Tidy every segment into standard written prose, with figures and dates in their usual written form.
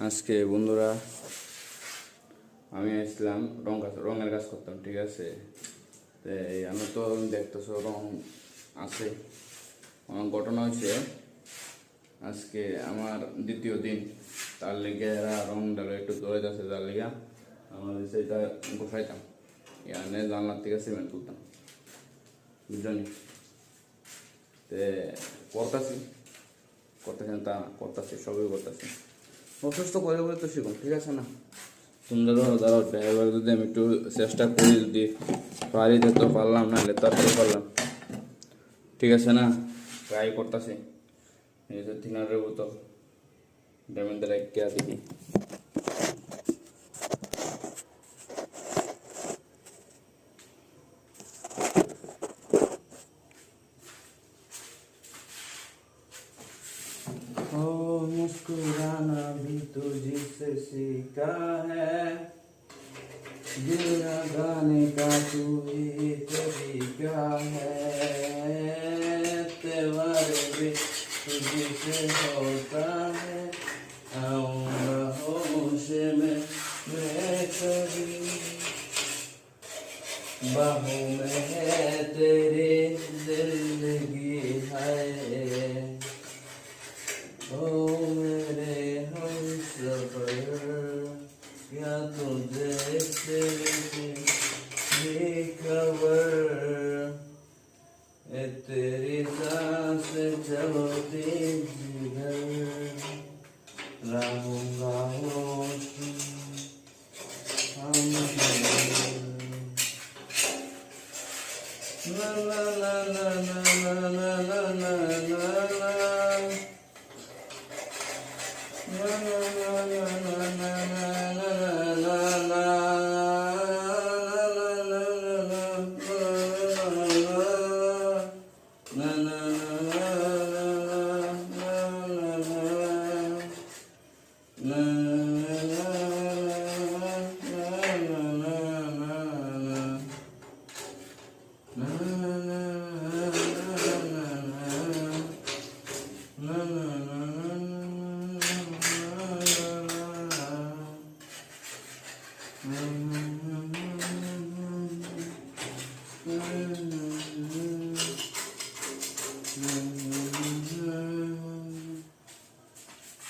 আজকে বন্ধুরা আমি আসলাম রঙের কাজ করতাম, ঠিক আছে। তো আমি তো দেখতেছো রং আছে। আমার ঘটনা হয়েছে আজকে আমার দ্বিতীয় দিন, তার লিগে এরা রং ডালো একটু দৌড়ে যাচ্ছে, তার লিগা আমার সেটা বসাইতাম, এখানে জানলার থেকে সিমেন্ট তুলতাম, বুঝলি। তে করতেছি করতেছি সবই করতেছি, অসুস্থ করে বলে তো শিখুন, ঠিক আছে না। তোমরা ধরো এবার যদি আমি একটু চেষ্টা করি, যদি পারি তো পারলাম, নাহলে তারপরে পারলাম, ঠিক আছে না। ট্রাই করতেছি। এই যে থিনারের বোতল ডেমেন্দের এক কে দেখি। ओ मुस्कुराना भी तुझसे सीखा है, दिल लगाने का तू ही तरीका है, त्योहार भी तुझसे होता है, आऊंगा होश में मैं कभी, बाहों में है तेरी जिंदगी है, ओ मेरे हमसफर, क्या तुझे भी खबर, ए तेरी सांस चलती जिधर, रहूंगा होश हम ला ला ला ला ला ला ला ला ला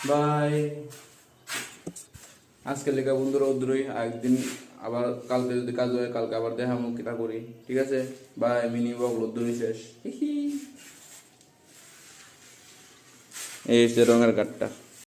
বাই। আজকে লেখা বন্ধুরা উদ্রই, একদিন আবার কালকে যদি কাজ হয় কালকে আবার দেখামো কিটা করি, ঠিক আছে। বাই। মিনি ব্লগ উদ্রই শেষ। এই রঙের কাঠটা।